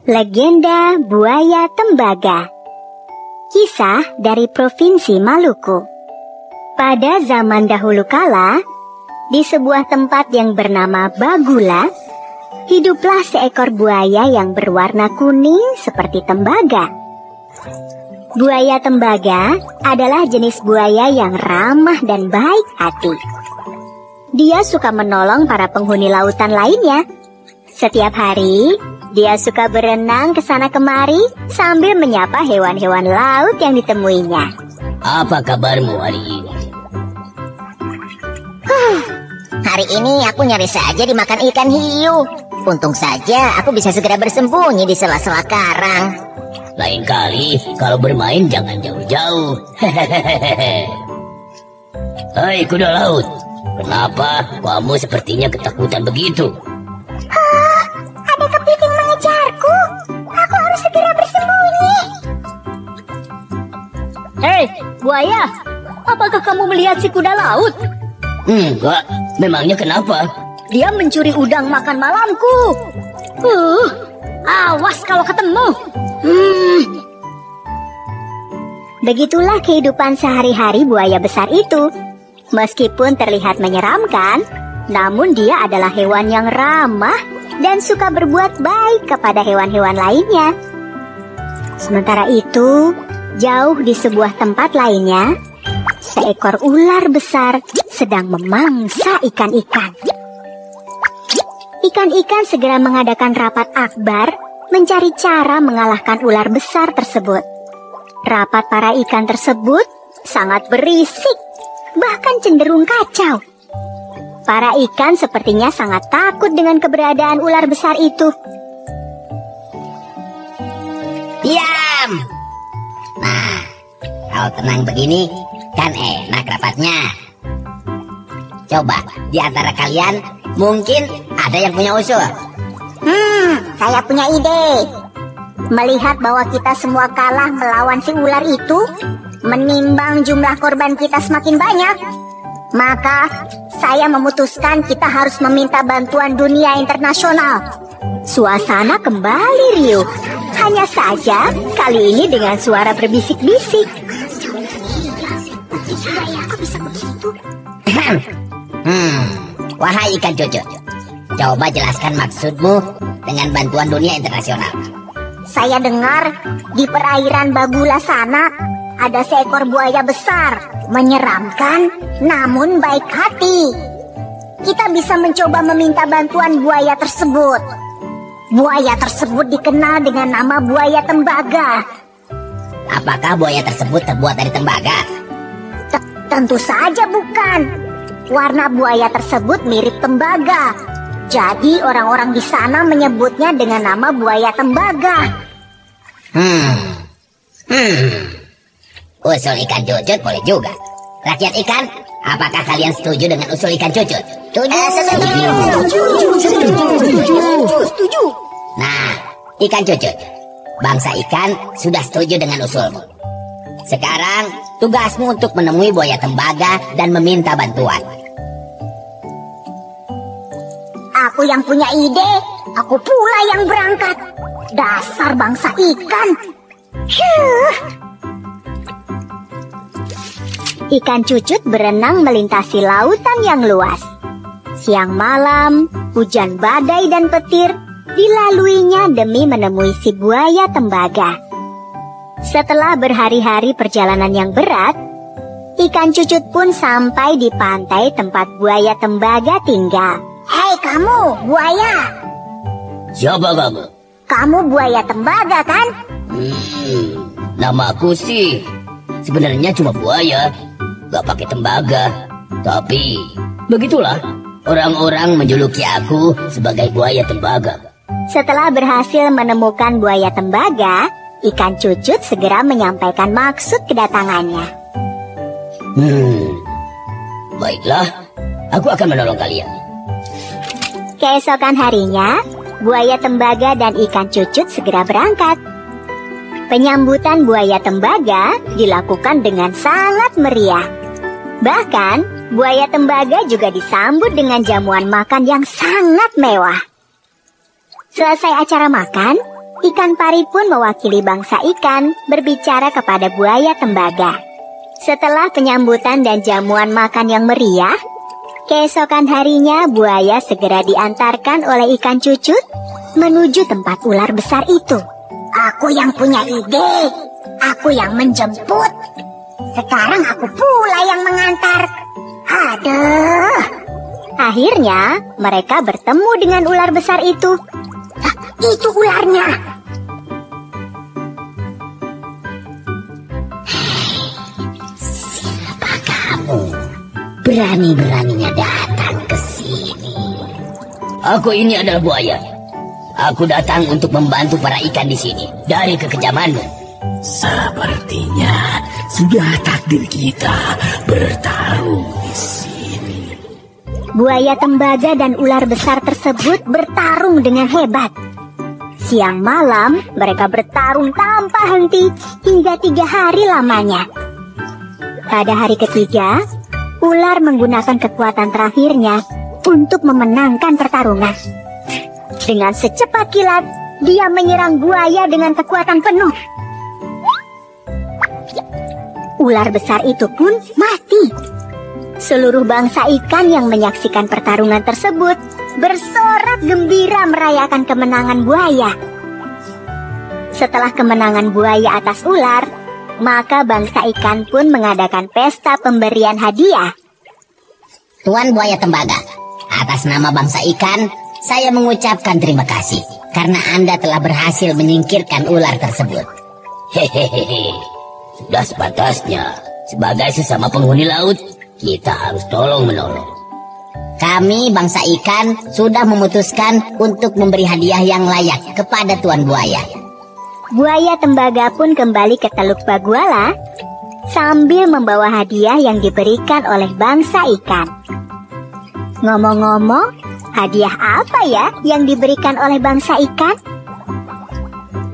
Legenda Buaya Tembaga. Kisah dari Provinsi Maluku. Pada zaman dahulu kala, di sebuah tempat yang bernama Bagula, hiduplah seekor buaya yang berwarna kuning seperti tembaga. Buaya tembaga adalah jenis buaya yang ramah dan baik hati. Dia suka menolong para penghuni lautan lainnya. Setiap hari, dia suka berenang ke sana kemari sambil menyapa hewan-hewan laut yang ditemuinya. Apa kabarmu hari ini? Hari ini aku nyaris saja dimakan ikan hiu. Untung saja aku bisa segera bersembunyi di sela-sela karang. Lain kali kalau bermain jangan jauh-jauh. Hai kuda laut, kenapa kamu sepertinya ketakutan begitu? Ada kepiting mengejarku. Aku harus segera bersembunyi. Hei, buaya, apakah kamu melihat si kuda laut? Enggak, memangnya kenapa? Dia mencuri udang makan malamku. Awas kalau ketemu. Begitulah kehidupan sehari-hari buaya besar itu. Meskipun terlihat menyeramkan, namun dia adalah hewan yang ramah dan suka berbuat baik kepada hewan-hewan lainnya. Sementara itu, jauh di sebuah tempat lainnya, seekor ular besar sedang memangsa ikan-ikan. Ikan-ikan segera mengadakan rapat akbar mencari cara mengalahkan ular besar tersebut. Rapat para ikan tersebut sangat berisik, bahkan cenderung kacau. Para ikan sepertinya sangat takut dengan keberadaan ular besar itu. Diam! Nah, kalau tenang begini, kan enak rapatnya. Coba, di antara kalian, mungkin ada yang punya usul. Saya punya ide. Melihat bahwa kita semua kalah melawan si ular itu, menimbang jumlah korban kita semakin banyak, maka saya memutuskan kita harus meminta bantuan dunia internasional. Suasana kembali riuh. Hanya saja kali ini dengan suara berbisik-bisik. Wahai ikan cucut, coba jelaskan maksudmu dengan bantuan dunia internasional. Saya dengar di perairan Bagula sana ada seekor buaya besar, menyeramkan namun baik hati. Kita bisa mencoba meminta bantuan buaya tersebut. Buaya tersebut dikenal dengan nama buaya tembaga. Apakah buaya tersebut terbuat dari tembaga? Tentu saja bukan. Warna buaya tersebut mirip tembaga. Jadi orang-orang di sana menyebutnya dengan nama buaya tembaga. Usul ikan cucut boleh juga. Rakyat ikan, apakah kalian setuju dengan usul ikan cucut? Setuju. Nah, ikan cucut, bangsa ikan sudah setuju dengan usulmu. Sekarang, tugasmu untuk menemui buaya tembaga dan meminta bantuan. Aku yang punya ide, aku pula yang berangkat. Dasar bangsa ikan. Ikan cucut berenang melintasi lautan yang luas. Siang malam, hujan badai dan petir dilaluinya demi menemui si buaya tembaga. Setelah berhari-hari perjalanan yang berat, ikan cucut pun sampai di pantai tempat buaya tembaga tinggal. Hei kamu, buaya! Siapa kamu? Kamu buaya tembaga kan? Nama aku sih sebenarnya cuma buaya, gak pakai tembaga. Tapi begitulah, orang-orang menjuluki aku sebagai buaya tembaga. Setelah berhasil menemukan buaya tembaga, ikan cucut segera menyampaikan maksud kedatangannya. Baiklah, aku akan menolong kalian. Keesokan harinya, buaya tembaga dan ikan cucut segera berangkat. Penyambutan buaya tembaga dilakukan dengan sangat meriah. Bahkan, buaya tembaga juga disambut dengan jamuan makan yang sangat mewah. Selesai acara makan, Ikan pari pun mewakili bangsa ikan berbicara kepada buaya tembaga. Setelah penyambutan dan jamuan makan yang meriah, keesokan harinya buaya segera diantarkan oleh ikan cucut menuju tempat ular besar itu. Aku yang punya ide, aku yang menjemput. Sekarang aku pula yang mengantar. Aduh. Akhirnya mereka bertemu dengan ular besar itu. Itu ularnya. Siapa kamu? Berani-beraninya datang ke sini. Aku ini adalah buaya. Aku datang untuk membantu para ikan di sini dari kekejamanmu. Sepertinya sudah takdir kita bertarung di sini. Buaya tembaga dan ular besar tersebut bertarung dengan hebat. Siang malam mereka bertarung tanpa henti hingga 3 hari lamanya. Pada hari ketiga, ular menggunakan kekuatan terakhirnya untuk memenangkan pertarungan. Dengan secepat kilat, dia menyerang buaya dengan kekuatan penuh. Ular besar itu pun mati. Seluruh bangsa ikan yang menyaksikan pertarungan tersebut bersorak gembira merayakan kemenangan buaya. Setelah kemenangan buaya atas ular, maka bangsa ikan pun mengadakan pesta pemberian hadiah. Tuan Buaya Tembaga, atas nama bangsa ikan, saya mengucapkan terima kasih karena Anda telah berhasil menyingkirkan ular tersebut. Hehehe, sudah sepantasnya. Sebagai sesama penghuni laut, kita harus tolong-menolong. Kami bangsa ikan sudah memutuskan untuk memberi hadiah yang layak kepada Tuan Buaya. Buaya tembaga pun kembali ke Teluk Baguala sambil membawa hadiah yang diberikan oleh bangsa ikan. Ngomong-ngomong, hadiah apa ya yang diberikan oleh bangsa ikan?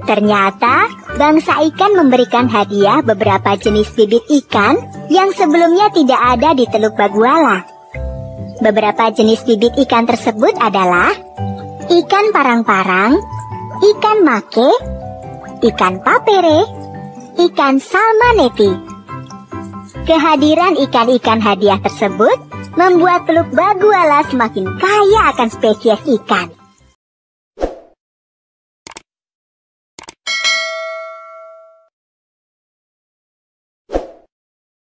Ternyata bangsa ikan memberikan hadiah beberapa jenis bibit ikan yang sebelumnya tidak ada di Teluk Baguala. Beberapa jenis bibit ikan tersebut adalah ikan parang-parang, ikan make, ikan papere, ikan salmaneti. Kehadiran ikan-ikan hadiah tersebut membuat Teluk Baguala semakin kaya akan spesies ikan.